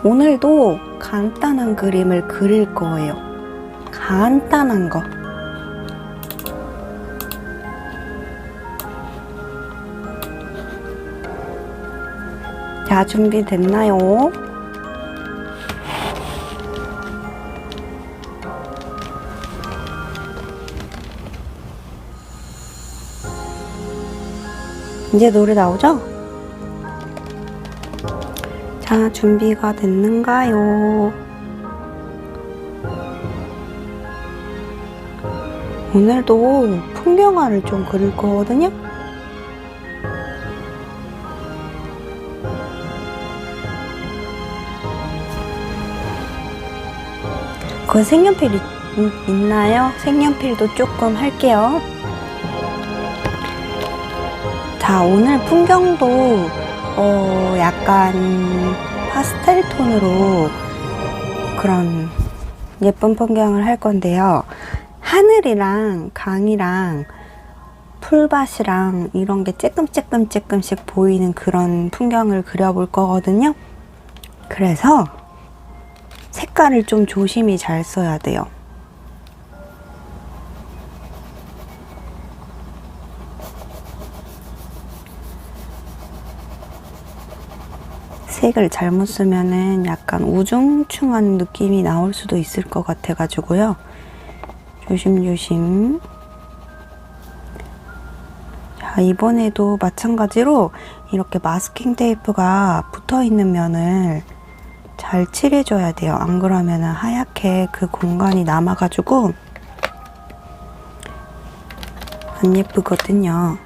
오늘도 간단한 그림을 그릴 거예요. 간단한 거. 자, 준비됐나요? 이제 노래 나오죠? 자, 준비가 됐는가요? 오늘도 풍경화를 좀 그릴 거거든요? 그 색연필 있나요? 색연필도 조금 할게요. 자, 오늘 풍경도 약간 파스텔 톤으로 그런 예쁜 풍경을 할 건데요. 하늘이랑 강이랑 풀밭이랑 이런 게 쬐끔씩 보이는 그런 풍경을 그려볼 거거든요. 그래서 색깔을 좀 조심히 잘 써야 돼요. 색을 잘못 쓰면은 약간 우중충한 느낌이 나올 수도 있을 것 같아 가지고요. 조심조심. 자, 이번에도 마찬가지로 이렇게 마스킹 테이프가 붙어 있는 면을 잘 칠해줘야 돼요. 안 그러면은 하얗게 그 공간이 남아가지고 안 예쁘거든요.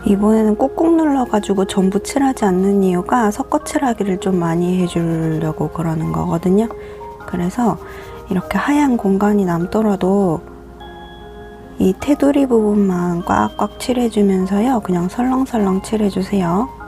이번에는 꾹꾹 눌러가지고 전부 칠하지 않는 이유가 섞어 칠하기를 좀 많이 해주려고 그러는 거거든요. 그래서 이렇게 하얀 공간이 남더라도 이 테두리 부분만 꽉꽉 칠해주면서요. 그냥 설렁설렁 칠해주세요.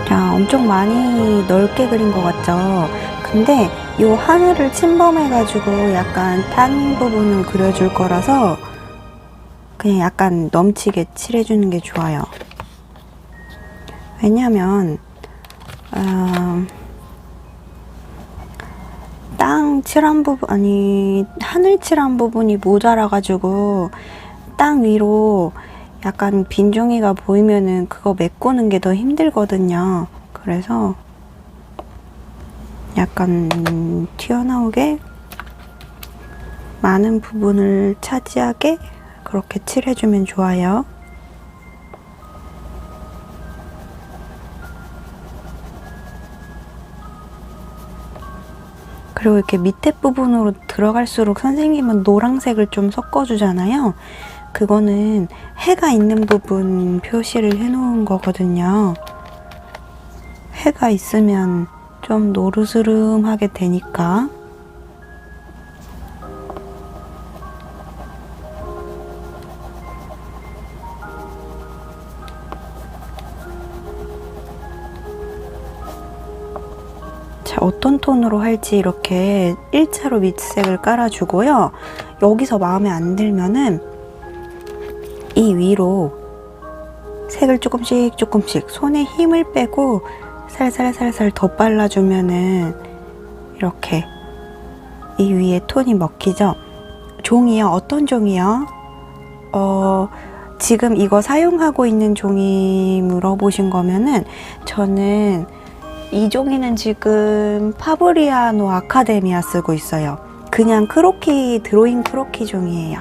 자, 엄청 많이 넓게 그린 것 같죠? 근데 이 하늘을 침범해가지고 약간 탄 부분을 그려줄 거라서 그냥 약간 넘치게 칠해주는 게 좋아요. 왜냐면 땅 칠한 부분, 아니 하늘 칠한 부분이 모자라가지고 땅 위로 약간 빈종이가 보이면은 그거 메꾸는 게 더 힘들거든요. 그래서 약간 튀어나오게 많은 부분을 차지하게 그렇게 칠해주면 좋아요. 그리고 이렇게 밑에 부분으로 들어갈수록 선생님은 노란색을 좀 섞어주잖아요. 그거는 해가 있는 부분 표시를 해놓은 거거든요. 해가 있으면 좀 노르스름하게 되니까. 자, 어떤 톤으로 할지 이렇게 일자로 밑색을 깔아주고요. 여기서 마음에 안 들면은 이 위로 색을 조금씩 손에 힘을 빼고 살살살살 더 발라주면은 이렇게 이 위에 톤이 먹히죠. 종이요? 어떤 종이요? 지금 이거 사용하고 있는 종이 물어보신 거면은 저는 이 종이는 지금 파브리아노 아카데미아 쓰고 있어요. 그냥 크로키, 드로잉 크로키 종이에요.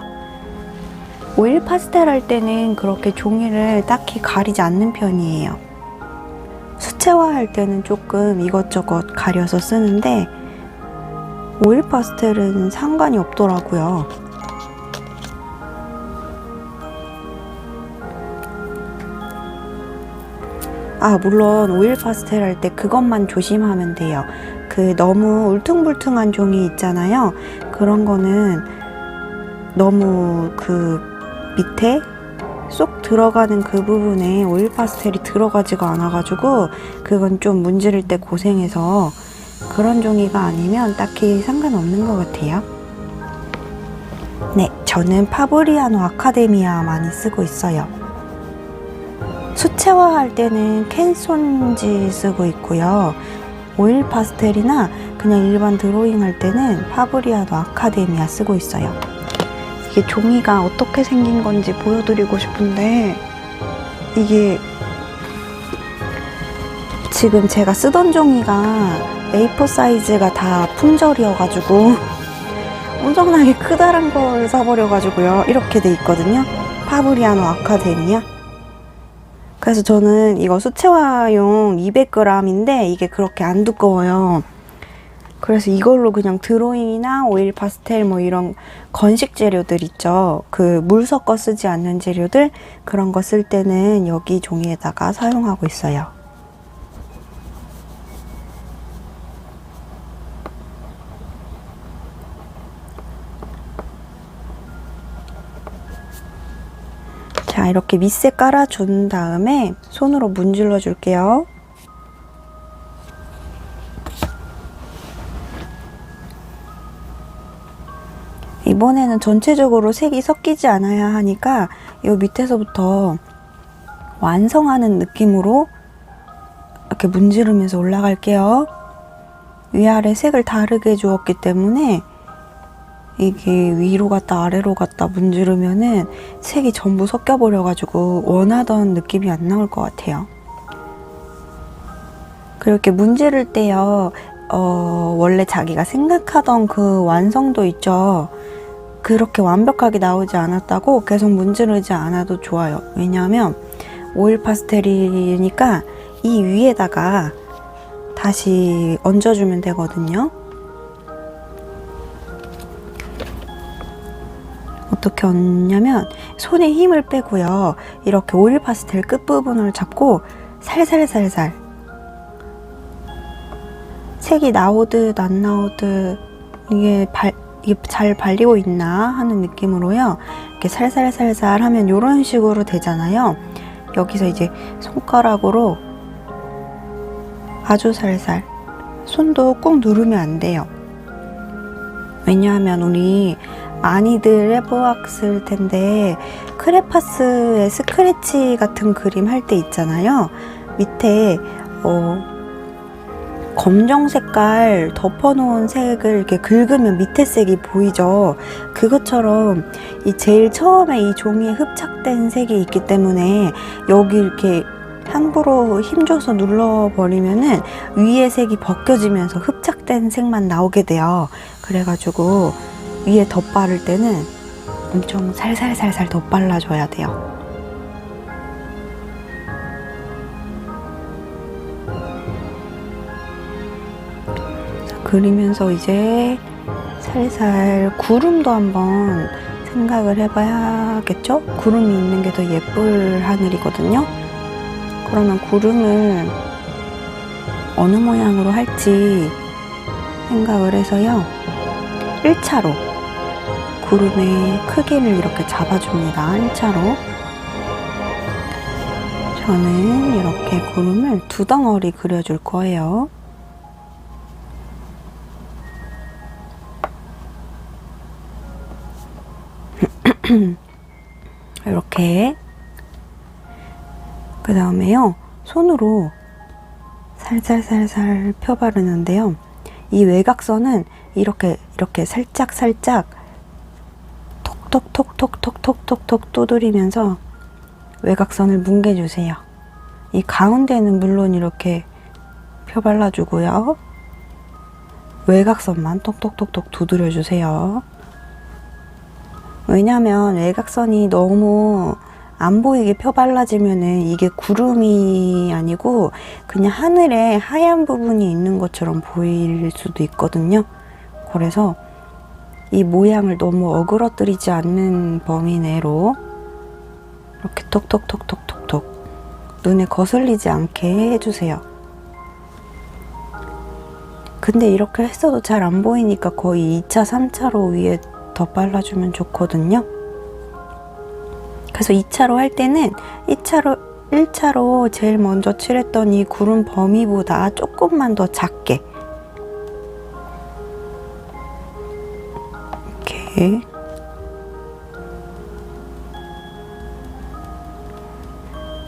오일 파스텔 할 때는 그렇게 종이를 딱히 가리지 않는 편이에요. 수채화 할 때는 조금 이것저것 가려서 쓰는데 오일 파스텔은 상관이 없더라고요. 아, 물론 오일 파스텔 할 때 그것만 조심하면 돼요. 그 너무 울퉁불퉁한 종이 있잖아요. 그런 거는 너무 그 밑에 쏙 들어가는 그 부분에 오일 파스텔이 들어가지가 않아가지고 그건 좀 문지를 때 고생해서 그런 종이가 아니면 딱히 상관없는 것 같아요. 네, 저는 파브리아노 아카데미아 많이 쓰고 있어요. 수채화 할 때는 캔손지 쓰고 있고요. 오일 파스텔이나 그냥 일반 드로잉 할 때는 파브리아노 아카데미아 쓰고 있어요. 이게 종이가 어떻게 생긴 건지 보여드리고 싶은데 이게 지금 제가 쓰던 종이가 A4 사이즈가 다 품절이어가지고 엄청나게 크다란 걸 사버려가지고요. 이렇게 돼 있거든요. 파브리아노 아카데미아. 그래서 저는 이거 수채화용 200g인데 이게 그렇게 안 두꺼워요. 그래서 이걸로 그냥 드로잉이나 오일 파스텔 뭐 이런 건식 재료들 있죠. 그 물 섞어 쓰지 않는 재료들 그런 거 쓸 때는 여기 종이에다가 사용하고 있어요. 자, 이렇게 밑색 깔아준 다음에 손으로 문질러 줄게요. 이번에는 전체적으로 색이 섞이지 않아야 하니까 이 밑에서부터 완성하는 느낌으로 이렇게 문지르면서 올라갈게요. 위아래 색을 다르게 주었기 때문에 이게 위로 갔다 아래로 갔다 문지르면은 색이 전부 섞여 버려가지고 원하던 느낌이 안 나올 것 같아요. 그렇게 문지를 때요, 원래 자기가 생각하던 그 완성도 있죠. 그렇게 완벽하게 나오지 않았다고 계속 문지르지 않아도 좋아요. 왜냐하면 오일 파스텔이니까 이 위에다가 다시 얹어주면 되거든요. 어떻게 얹냐면 손에 힘을 빼고요. 이렇게 오일 파스텔 끝부분을 잡고 살살살살 색이 나오듯 안 나오듯 이게 잘 발리고 있나 하는 느낌으로요. 이렇게 살살살살 하면 이런 식으로 되잖아요. 여기서 이제 손가락으로 아주 살살, 손도 꾹 누르면 안 돼요. 왜냐하면 우리 많이들 해보았을 텐데 크레파스의 스크래치 같은 그림 할 때 있잖아요. 밑에 검정 색깔 덮어놓은 색을 이렇게 긁으면 밑에 색이 보이죠. 그것처럼 이 제일 처음에 이 종이에 흡착된 색이 있기 때문에 여기 이렇게 함부로 힘줘서 눌러버리면은 위에 색이 벗겨지면서 흡착된 색만 나오게 돼요. 그래가지고 위에 덧바를 때는 엄청 살살살살 덧발라줘야 돼요. 그리면서 이제 살살 구름도 한번 생각을 해봐야겠죠? 구름이 있는 게 더 예쁠 하늘이거든요. 그러면 구름을 어느 모양으로 할지 생각을 해서요. 1차로 구름의 크기를 이렇게 잡아줍니다. 1차로. 저는 이렇게 구름을 2덩어리 그려줄 거예요. 이렇게. 그 다음에요, 손으로 살살살살 펴 바르는데요. 이 외곽선은 이렇게 살짝 톡톡톡톡톡톡톡톡 두드리면서 외곽선을 뭉개주세요. 이 가운데는 물론 이렇게 펴 발라주고요. 외곽선만 톡톡톡톡 두드려주세요. 왜냐면 외곽선이 너무 안 보이게 펴 발라지면은 이게 구름이 아니고 그냥 하늘에 하얀 부분이 있는 것처럼 보일 수도 있거든요. 그래서 이 모양을 너무 어그러뜨리지 않는 범위 내로 이렇게 톡톡톡톡톡톡 눈에 거슬리지 않게 해주세요. 근데 이렇게 했어도 잘 안 보이니까 거의 2차, 3차로 위에 더 발라주면 좋거든요. 그래서 2차로 할 때는 1차로 제일 먼저 칠했던 이 구름 범위보다 조금만 더 작게 이렇게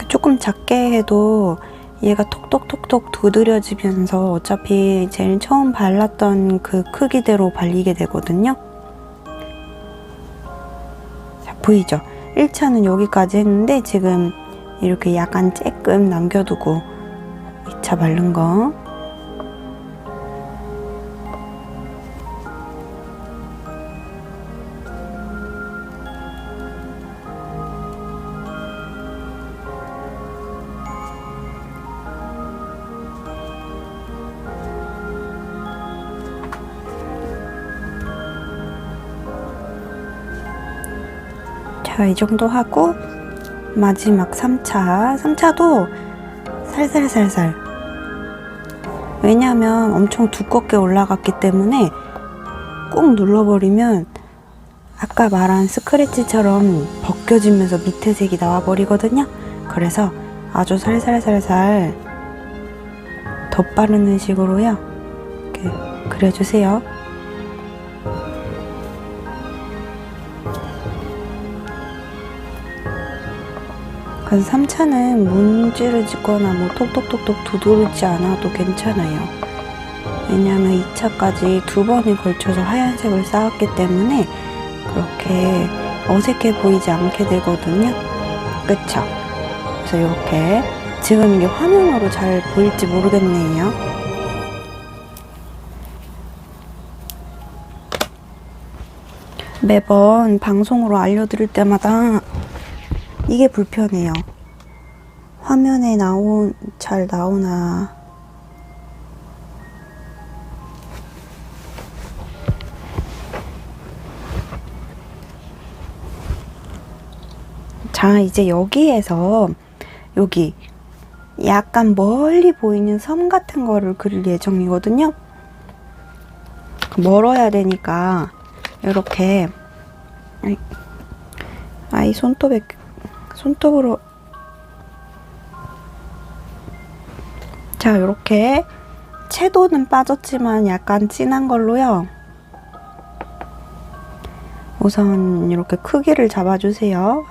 조금 작게 해도 얘가 톡톡톡톡 두드려지면서 어차피 제일 처음 발랐던 그 크기대로 발리게 되거든요. 자, 보이죠? 1차는 여기까지 했는데 지금 이렇게 약간 쬐끔 남겨두고 2차 바른 거. 자, 이 정도 하고 마지막 3차도 살살살살. 왜냐하면 엄청 두껍게 올라갔기 때문에 꾹 눌러버리면 아까 말한 스크래치처럼 벗겨지면서 밑에 색이 나와버리거든요. 그래서 아주 살살살살 덧바르는 식으로요. 이렇게 그려주세요. 그래서 3차는 문지르지거나 뭐 톡톡톡톡 두드리지 않아도 괜찮아요. 왜냐하면 2차까지 2번에 걸쳐서 하얀색을 쌓았기 때문에 그렇게 어색해 보이지 않게 되거든요. 그쵸? 그래서 이렇게 지금 이게 화면으로 잘 보일지 모르겠네요. 매번 방송으로 알려드릴 때마다 이게 불편해요. 화면에 잘 나오나. 자, 이제 여기에서 여기 약간 멀리 보이는 섬 같은 거를 그릴 예정이거든요. 멀어야 되니까 이렇게 아이 손톱으로 자, 이렇게 채도는 빠졌지만 약간 진한 걸로요. 우선 이렇게 크기를 잡아주세요.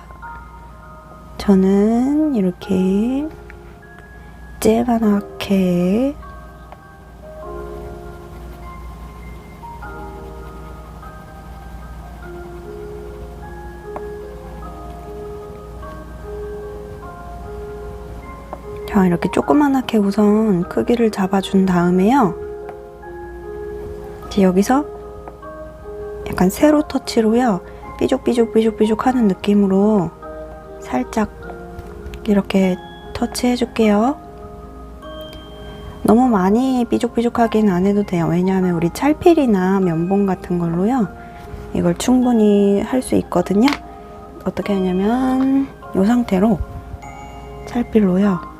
저는 이렇게 쬐만하게 자, 이렇게 조그만하게 우선 크기를 잡아준 다음에요. 이제 여기서 약간 세로 터치로요. 삐죽삐죽 하는 느낌으로 살짝 이렇게 터치해 줄게요. 너무 많이 삐죽삐죽하긴 안 해도 돼요. 왜냐하면 우리 찰필이나 면봉 같은 걸로요. 이걸 충분히 할 수 있거든요. 어떻게 하냐면 이 상태로 찰필로요.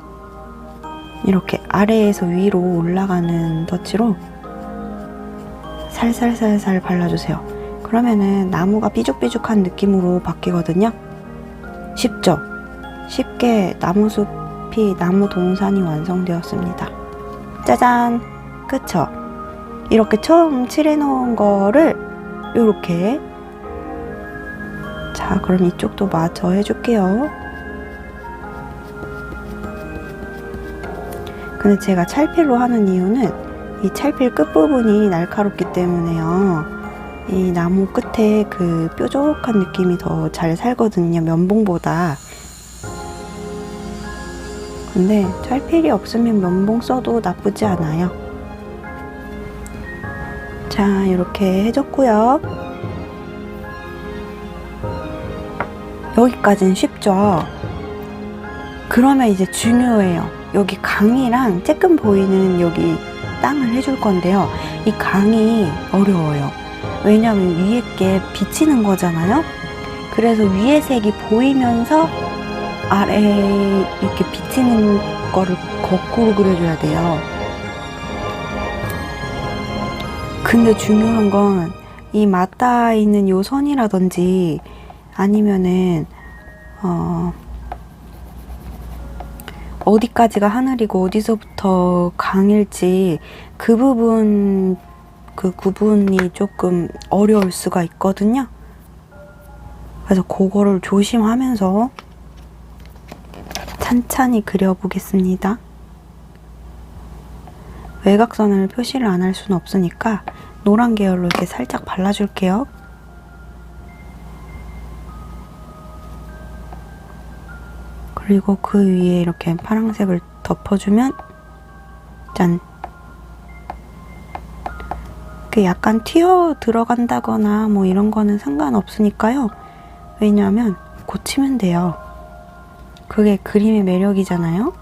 이렇게 아래에서 위로 올라가는 터치로 살살살살 발라주세요. 그러면은 나무가 삐죽삐죽한 느낌으로 바뀌거든요. 쉽죠? 쉽게 나무숲이, 나무 동산이 완성되었습니다. 짜잔! 그쵸? 이렇게 처음 칠해놓은 거를 이렇게, 자, 그럼 이쪽도 마저 해줄게요. 근데 제가 찰필로 하는 이유는 이 찰필 끝부분이 날카롭기 때문에요. 이 나무 끝에 그 뾰족한 느낌이 더 잘 살거든요, 면봉보다. 근데 찰필이 없으면 면봉 써도 나쁘지 않아요. 자, 이렇게 해줬고요. 여기까지는 쉽죠? 그러면 이제 중요해요. 여기 강이랑 쬐끔 보이는 여기 땅을 해줄 건데요. 이 강이 어려워요. 왜냐면 위에 게 비치는 거잖아요. 그래서 위에 색이 보이면서 아래에 이렇게 비치는 거를 거꾸로 그려줘야 돼요. 근데 중요한 건 이 맞닿아 있는 요 선이라든지 아니면은 어디까지가 하늘이고 어디서부터 강일지 그 부분, 그 구분이 조금 어려울 수가 있거든요. 그래서 그거를 조심하면서 찬찬히 그려보겠습니다. 외곽선을 표시를 안 할 수는 없으니까 노란 계열로 이렇게 살짝 발라줄게요. 그리고 그 위에 이렇게 파란색을 덮어주면 짠! 약간 튀어 들어간다거나 뭐 이런 거는 상관없으니까요. 왜냐하면 고치면 돼요. 그게 그림의 매력이잖아요.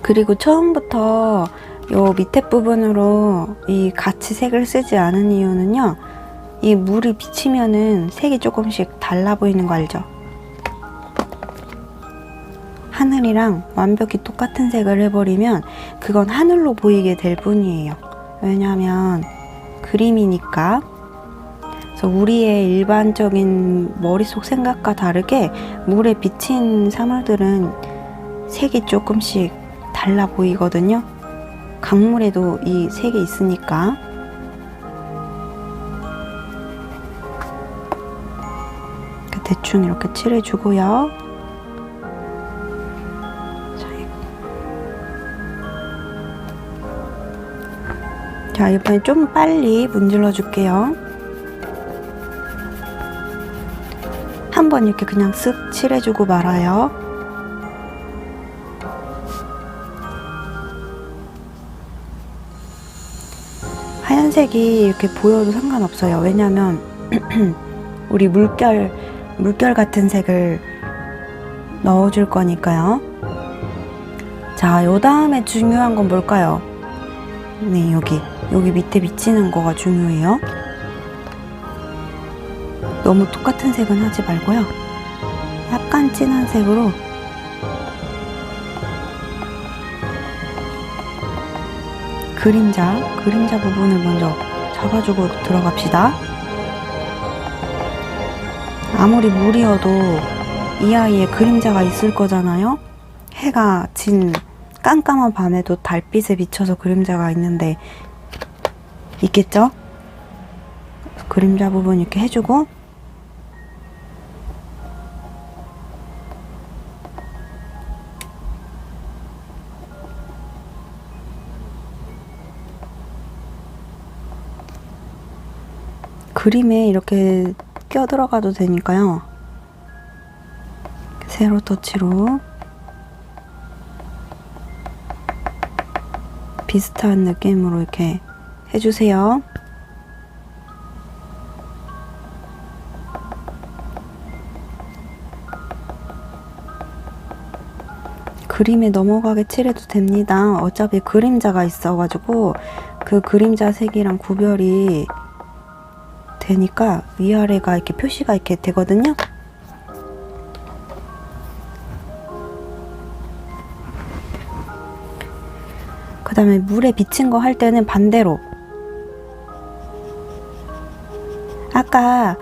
그리고 처음부터 요 밑에 부분으로 이 같이 색을 쓰지 않은 이유는요, 이 물이 비치면은 색이 조금씩 달라 보이는 거 알죠? 하늘이랑 완벽히 똑같은 색을 해버리면 그건 하늘로 보이게 될 뿐이에요. 왜냐면 그림이니까. 그래서 우리의 일반적인 머릿속 생각과 다르게 물에 비친 사물들은 색이 조금씩 달라 보이거든요. 강물에도 이 색이 있으니까. 대충 이렇게 칠해주고요. 자, 이번에 좀 빨리 문질러 줄게요. 한번 이렇게 그냥 쓱 칠해주고 말아요. 하얀색이 이렇게 보여도 상관없어요. 왜냐면 우리 물결 같은 색을 넣어줄 거니까요. 자, 요 다음에 중요한 건 뭘까요? 네, 여기 밑에 비치는 거가 중요해요. 너무 똑같은 색은 하지 말고요. 약간 진한 색으로 그림자 부분을 먼저 잡아주고 들어갑시다. 아무리 물이어도 이 아이의 그림자가 있을 거잖아요. 해가 진 깜깜한 밤에도 달빛에 비춰서 그림자가 있는데 있겠죠? 그림자 부분 이렇게 해주고, 그림에 이렇게 껴 들어가도 되니까요. 세로 터치로 비슷한 느낌으로 이렇게 해주세요. 그림에 넘어가게 칠해도 됩니다. 어차피 그림자가 있어가지고 그 그림자 색이랑 구별이 되니까 위아래가 이렇게 표시가 이렇게 되거든요. 그 다음에 물에 비친 거 할 때는 반대로, 아까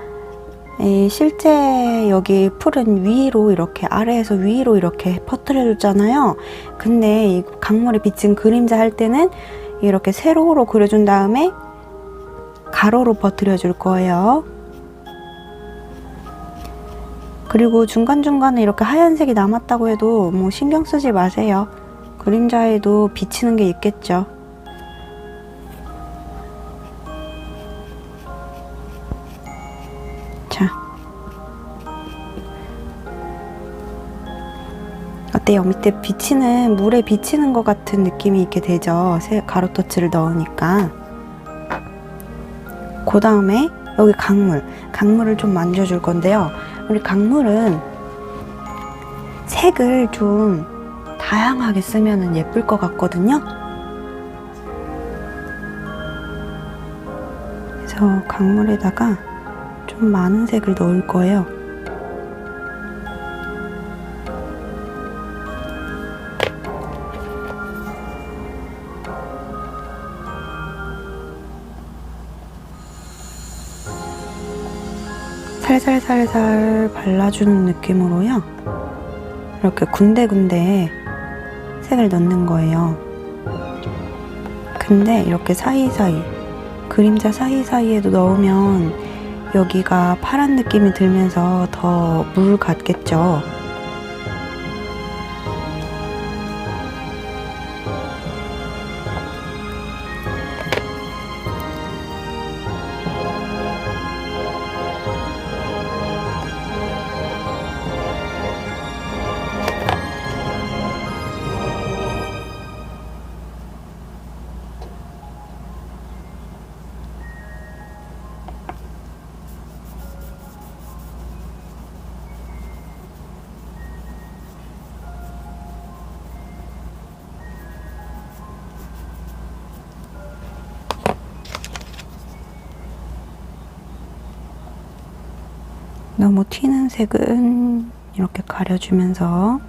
실제 여기 풀은 위로 이렇게, 아래에서 위로 이렇게 퍼뜨려 줬잖아요. 근데 이 강물에 비친 그림자 할 때는 이렇게 세로로 그려준 다음에 가로로 퍼뜨려 줄 거예요. 그리고 중간중간에 이렇게 하얀색이 남았다고 해도 뭐 신경 쓰지 마세요. 그림자에도 비치는 게 있겠죠. 자, 어때요? 밑에 비치는, 물에 비치는 것 같은 느낌이 있게 되죠. 가로 터치를 넣으니까. 그 다음에 여기 강물을 좀 만져줄 건데요. 우리 강물은 색을 좀 다양하게 쓰면 예쁠 것 같거든요. 그래서 강물에다가 좀 많은 색을 넣을 거예요. 살살살살 발라주는 느낌으로요. 이렇게 군데군데 색을 넣는 거예요. 근데 이렇게 사이사이, 그림자 사이사이에도 넣으면 여기가 파란 느낌이 들면서 더 물 같겠죠. 너무 튀는 색은 이렇게 가려주면서,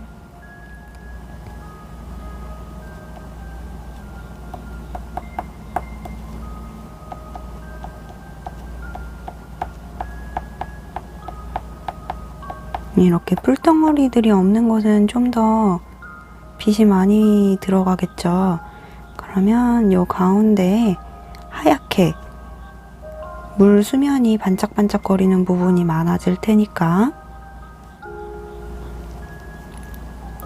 이렇게 뿔덩어리들이 없는 곳은 좀 더 빛이 많이 들어가겠죠. 그러면 요 가운데에 하얗게 물 수면이 반짝반짝거리는 부분이 많아질 테니까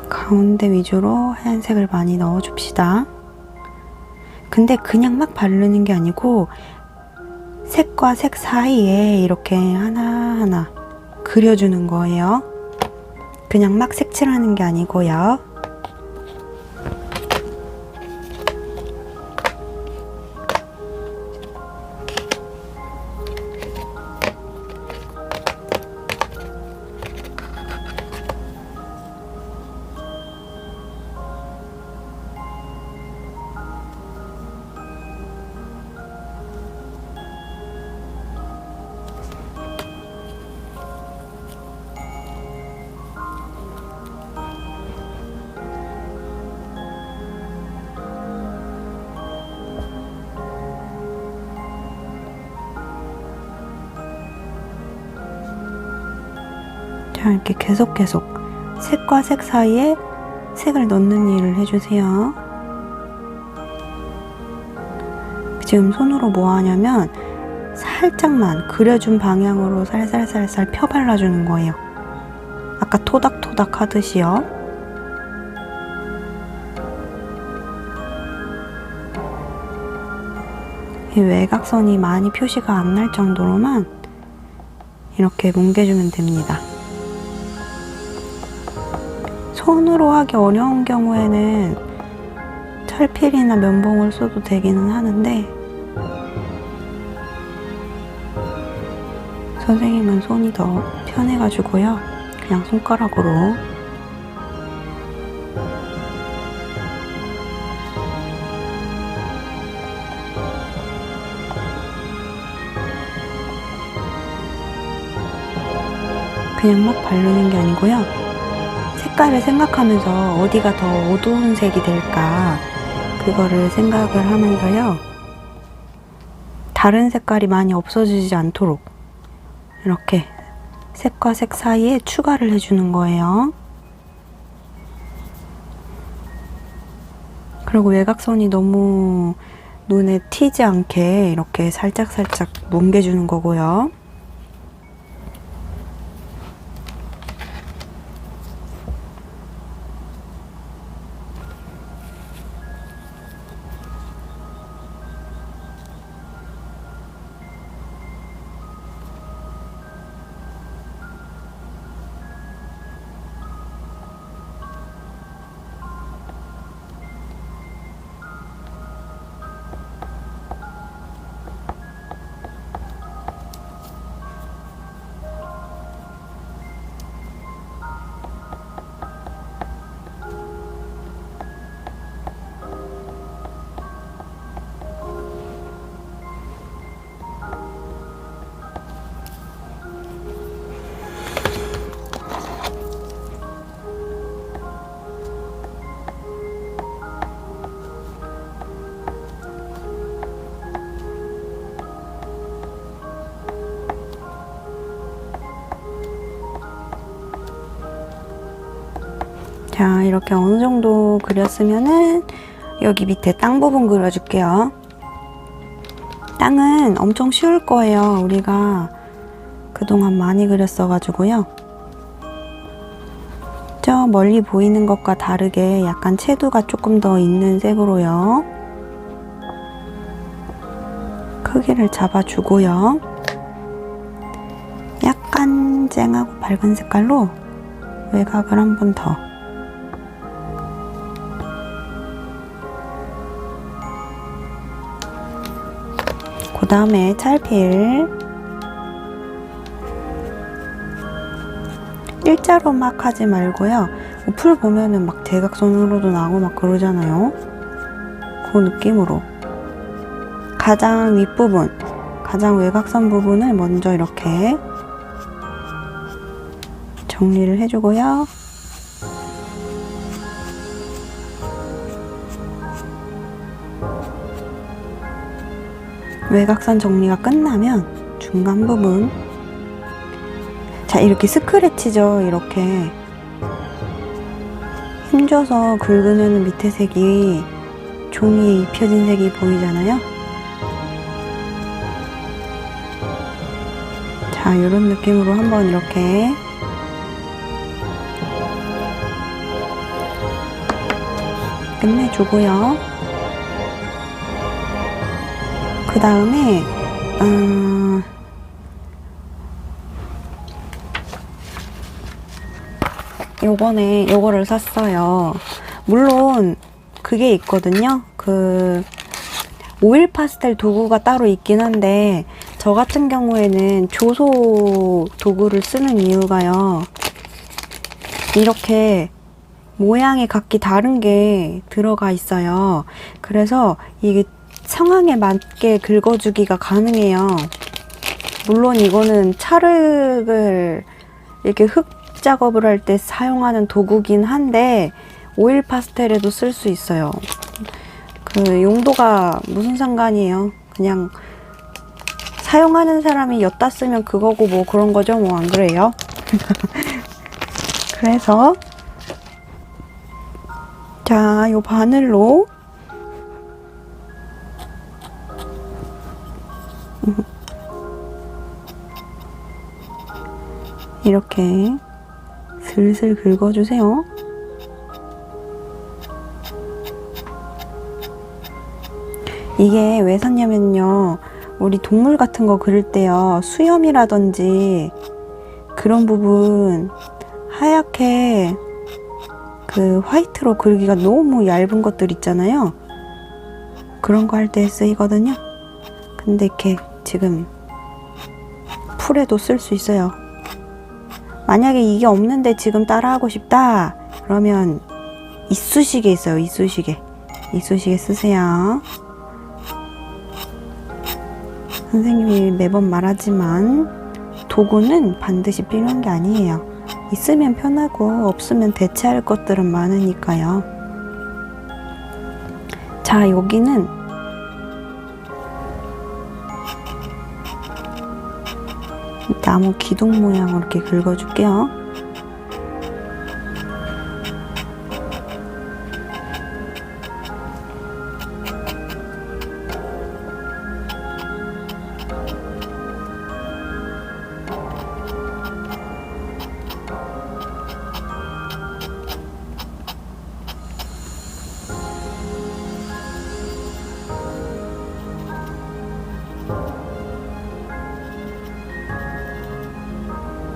가운데 위주로 하얀색을 많이 넣어줍시다. 근데 그냥 막 바르는 게 아니고 색과 색 사이에 이렇게 하나하나 그려주는 거예요. 그냥 막 색칠하는 게 아니고요. 자, 이렇게 계속 색과 색 사이에 색을 넣는 일을 해주세요. 지금 손으로 뭐 하냐면 살짝만 그려준 방향으로 살살살살 펴 발라주는 거예요. 아까 토닥토닥 하듯이요. 이 외곽선이 많이 표시가 안 날 정도로만 이렇게 뭉개주면 됩니다. 손으로 하기 어려운 경우에는 철필이나 면봉을 써도 되기는 하는데 선생님은 손이 더 편해가지고요. 그냥 손가락으로 그냥 막 바르는 게 아니고요. 색깔을 생각하면서 어디가 더 어두운 색이 될까 그거를 생각을 하면서요. 다른 색깔이 많이 없어지지 않도록 이렇게 색과 색 사이에 추가를 해주는 거예요. 그리고 외곽선이 너무 눈에 튀지 않게 이렇게 살짝살짝 뭉개주는 거고요. 자, 이렇게 어느 정도 그렸으면은 여기 밑에 땅 부분 그려줄게요. 땅은 엄청 쉬울 거예요. 우리가 그동안 많이 그렸어가지고요. 저 멀리 보이는 것과 다르게 약간 채도가 조금 더 있는 색으로요. 크기를 잡아주고요. 약간 쨍하고 밝은 색깔로 외곽을 한 번 더. 그 다음에 찰필 일자로 막 하지 말고요. 풀 보면은 막 대각선으로도 나오고 막 그러잖아요. 그 느낌으로 가장 윗부분, 가장 외곽선 부분을 먼저 이렇게 정리를 해주고요. 외곽선 정리가 끝나면 중간 부분, 자 이렇게 스크래치죠. 이렇게 힘줘서 긁으면 밑에 색이 종이에 입혀진 색이 보이잖아요. 자 이런 느낌으로 한번 이렇게 끝내주고요. 그 다음에 요번에 요거를 샀어요. 물론 그게 있거든요. 그 오일 파스텔 도구가 따로 있긴 한데 저 같은 경우에는 조소 도구를 쓰는 이유가요. 이렇게 모양이 각기 다른 게 들어가 있어요. 그래서 이게 상황에 맞게 긁어주기가 가능해요. 물론 이거는 찰흙을 이렇게 흙 작업을 할 때 사용하는 도구긴 한데 오일 파스텔에도 쓸 수 있어요. 그 용도가 무슨 상관이에요. 그냥 사용하는 사람이 엿다 쓰면 그거고 뭐 그런 거죠. 뭐 안 그래요? 그래서 자, 요 바늘로 이렇게 슬슬 긁어주세요. 이게 왜 샀냐면요. 우리 동물 같은 거 그릴 때요. 수염이라든지 그런 부분 하얗게 그 화이트로 그리기가 너무 얇은 것들 있잖아요. 그런 거 할 때 쓰이거든요. 근데 이렇게 지금 풀에도 쓸 수 있어요. 만약에 이게 없는데 지금 따라하고 싶다 그러면 이쑤시개 있어요. 이쑤시개 쓰세요. 선생님이 매번 말하지만 도구는 반드시 필요한 게 아니에요. 있으면 편하고 없으면 대체할 것들은 많으니까요. 자, 여기는 나무 기둥 모양으로 이렇게 긁어줄게요.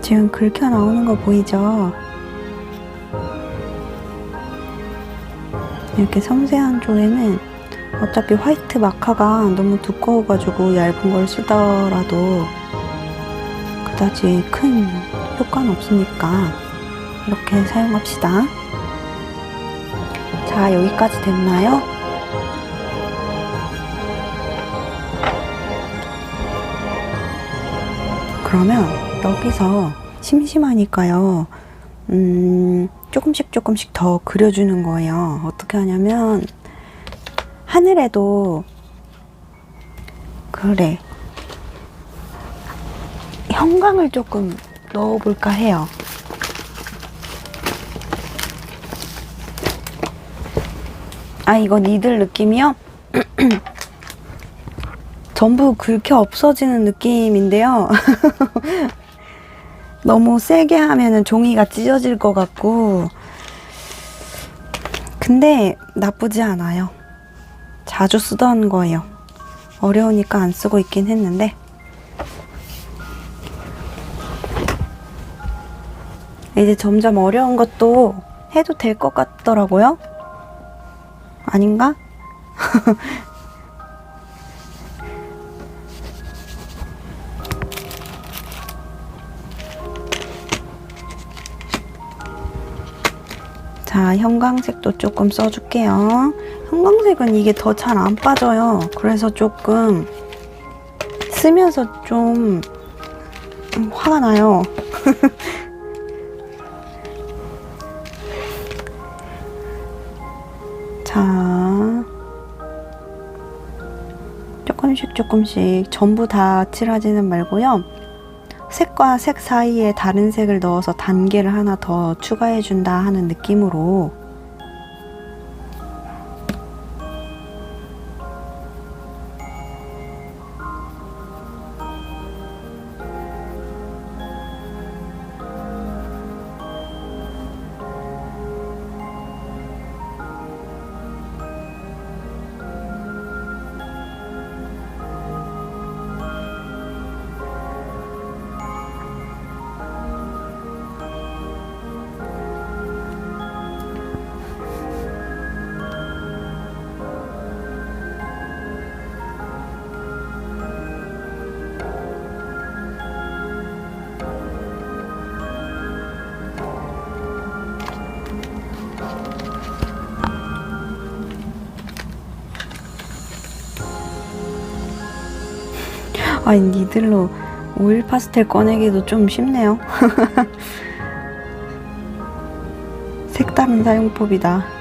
지금 긁혀 나오는 거 보이죠? 이렇게 섬세한 쪽에는 어차피 화이트 마카가 너무 두꺼워가지고 얇은 걸 쓰더라도 그다지 큰 효과는 없으니까 이렇게 사용합시다. 자, 여기까지 됐나요? 그러면 여기서 심심하니까요. 조금씩 더 그려주는 거예요. 어떻게 하냐면 하늘에도 그래 형광을 조금 넣어볼까 해요. 아, 이거 니들 느낌이요? 전부 긁혀 없어지는 느낌인데요. 너무 세게 하면은 종이가 찢어질 것 같고, 근데 나쁘지 않아요. 자주 쓰던 거예요. 어려우니까 안 쓰고 있긴 했는데. 이제 점점 어려운 것도 해도 될 것 같더라고요. 아닌가? 자, 형광색도 조금 써줄게요. 형광색은 이게 더 잘 안 빠져요. 그래서 조금 쓰면서 좀 화가 나요. 자, 조금씩 전부 다 칠하지는 말고요. 색과 색 사이에 다른 색을 넣어서 단계를 하나 더 추가해준다 하는 느낌으로. 아니, 니들로 오일 파스텔 꺼내기도 좀 쉽네요. 색다른 사용법이다.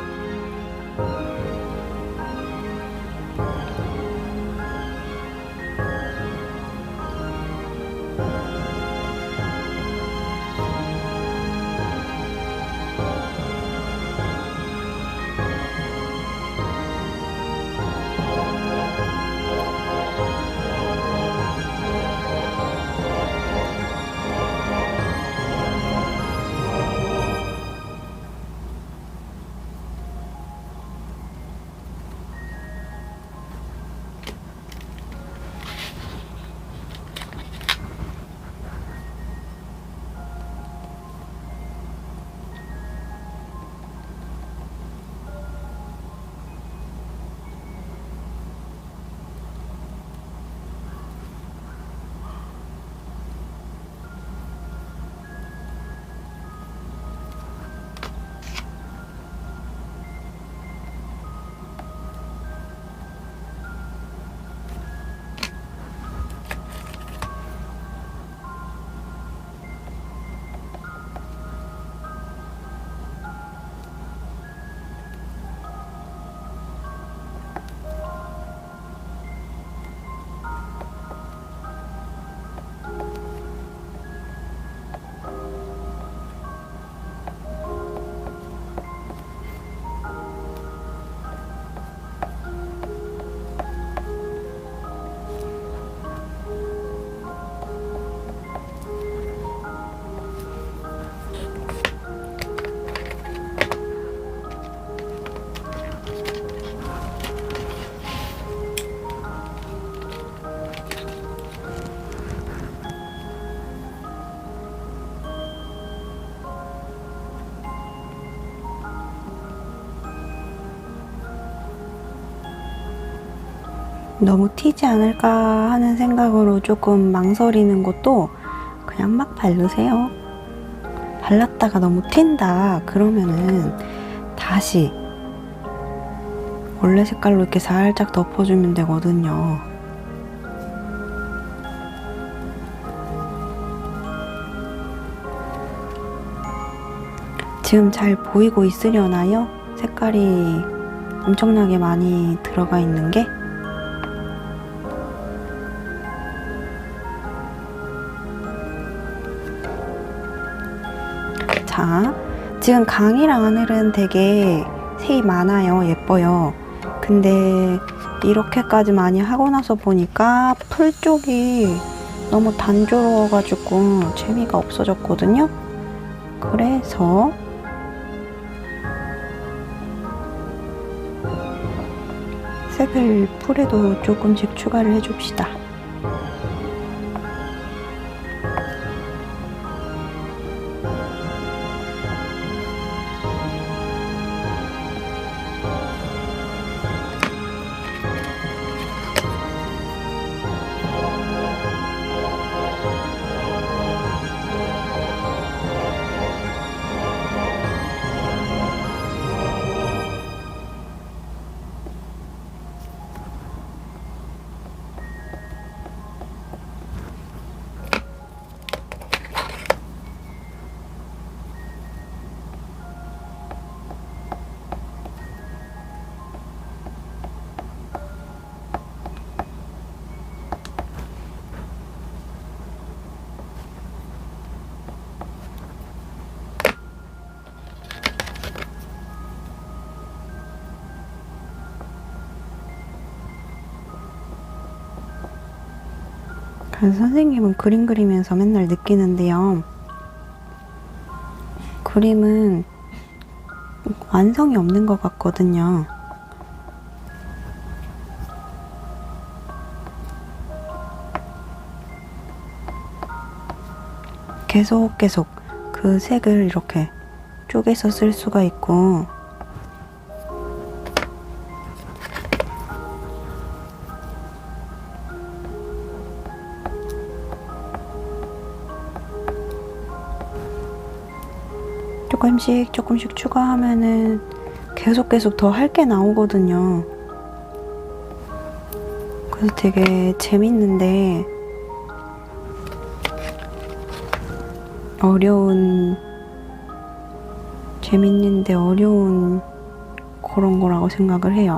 너무 튀지 않을까 하는 생각으로 조금 망설이는 것도 그냥 막 바르세요. 발랐다가 너무 튄다 그러면은 다시 원래 색깔로 이렇게 살짝 덮어주면 되거든요. 지금 잘 보이고 있으려나요? 색깔이 엄청나게 많이 들어가 있는 게. 자, 지금 강이랑 하늘은 되게 색이 많아요. 예뻐요. 근데 이렇게까지 많이 하고 나서 보니까 풀 쪽이 너무 단조로워가지고 재미가 없어졌거든요. 그래서 색을 풀에도 조금씩 추가를 해줍시다. 그래서 선생님은 그림 그리면서 맨날 느끼는데요. 그림은 완성이 없는 것 같거든요. 계속 그 색을 이렇게 쪼개서 쓸 수가 있고, 조금씩 추가하면은 계속 더 할 게 나오거든요. 그래서 되게 재밌는데 어려운 그런 거라고 생각을 해요.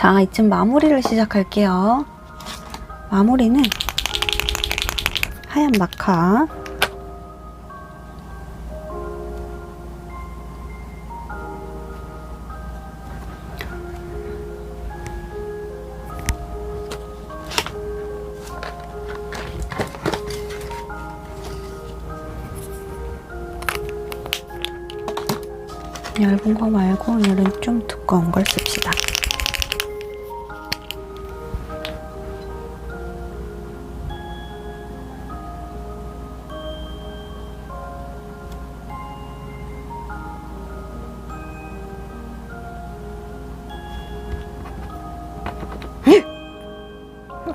자, 이쯤 마무리를 시작할게요. 마무리는 하얀 마카, 얇은 거 말고 오늘은 좀 두꺼운 걸 씁시다.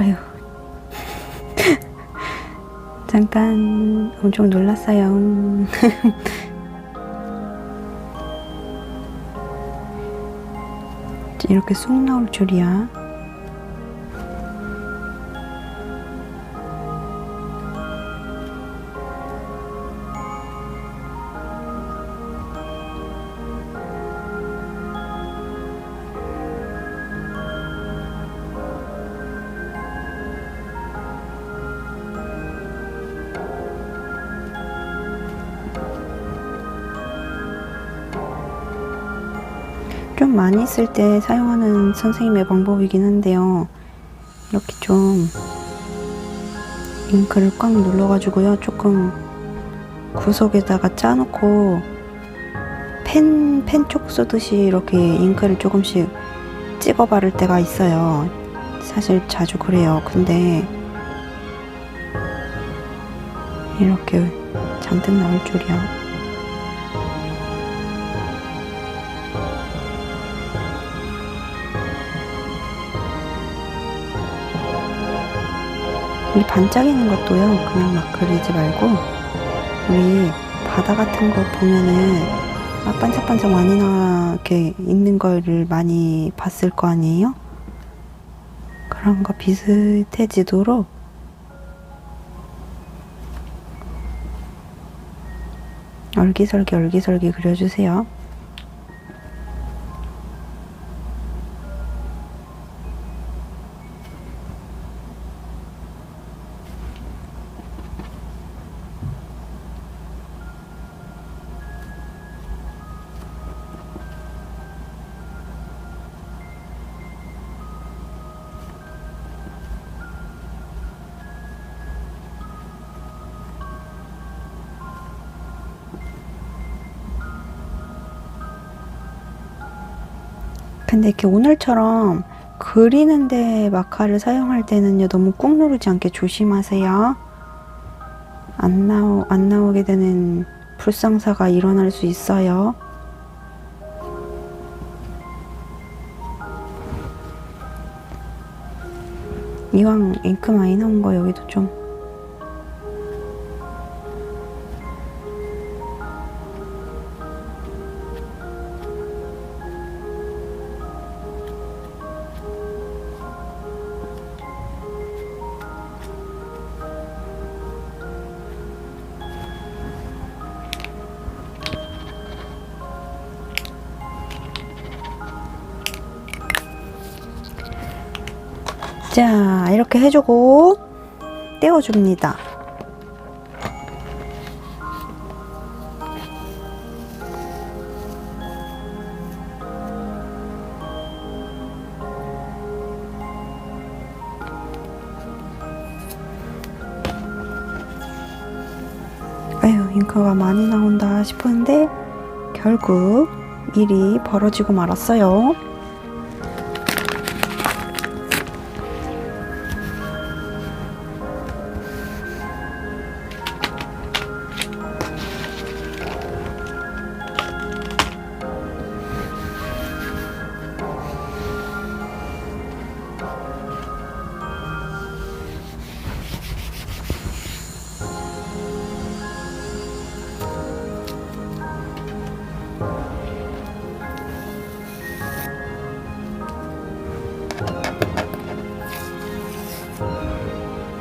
아휴. 잠깐 엄청 놀랐어요. 이렇게 쑥 나올 줄이야. 좀 많이 쓸 때 사용하는 선생님의 방법이긴 한데요. 이렇게 좀 잉크를 꽉 눌러가지고요. 조금 구석에다가 짜놓고 펜쪽 쓰듯이 이렇게 잉크를 조금씩 찍어 바를 때가 있어요. 사실 자주 그래요. 근데 이렇게 잔뜩 나올 줄이야. 이 반짝이는 것도요, 그냥 막 그리지 말고, 우리 바다 같은 거 보면은 막 반짝반짝 많이 나게 있는 거를 많이 봤을 거 아니에요? 그런 거 비슷해지도록 얼기설기 그려주세요. 근데 이렇게 오늘처럼 그리는데 마카를 사용할 때는요, 너무 꾹 누르지 않게 조심하세요. 안 나오게 되는 불상사가 일어날 수 있어요. 이왕 잉크 많이 나온 거 여기도 좀 자, 이렇게 해주고 떼어줍니다. 아유, 잉크가 많이 나온다 싶었는데 결국 일이 벌어지고 말았어요.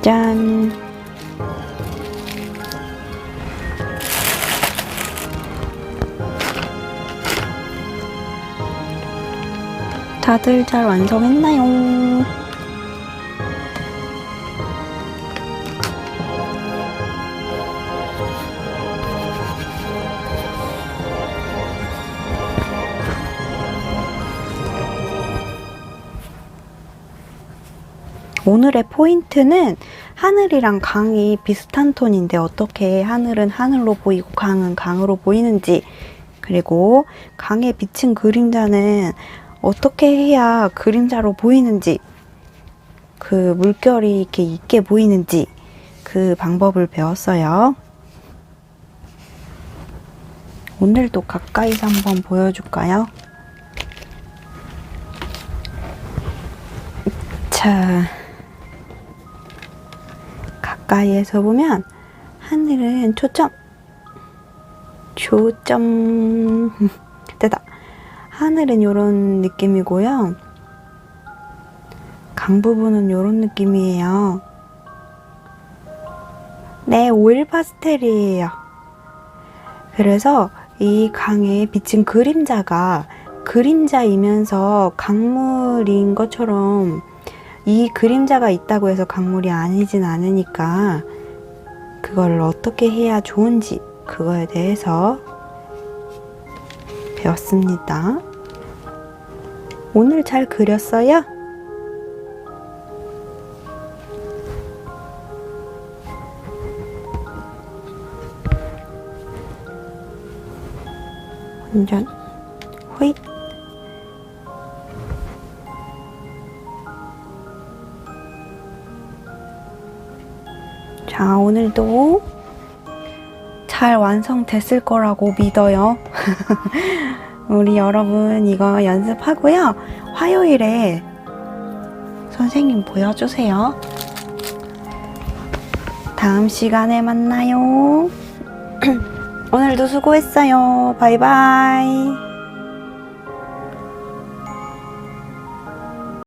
짠! 다들 잘 완성했나요? 오늘의 포인트는 하늘이랑 강이 비슷한 톤인데 어떻게 하늘은 하늘로 보이고 강은 강으로 보이는지, 그리고 강에 비친 그림자는 어떻게 해야 그림자로 보이는지, 그 물결이 이렇게 있게 보이는지 그 방법을 배웠어요. 오늘도 가까이서 한번 보여줄까요? 자, 가까이에서 보면 하늘은 초점 됐다. 하늘은 이런 느낌이고요, 강 부분은 이런 느낌이에요. 네, 오일 파스텔이에요. 그래서 이 강에 비친 그림자가 그림자이면서 강물인 것처럼, 이 그림자가 있다고 해서 강물이 아니진 않으니까 그걸 어떻게 해야 좋은지 그거에 대해서 배웠습니다. 오늘 잘 그렸어요? 완전 호잇. 자, 오늘도 잘 완성됐을 거라고 믿어요. 우리 여러분 이거 연습하고요, 화요일에 선생님 보여주세요. 다음 시간에 만나요. 오늘도 수고했어요. 바이바이.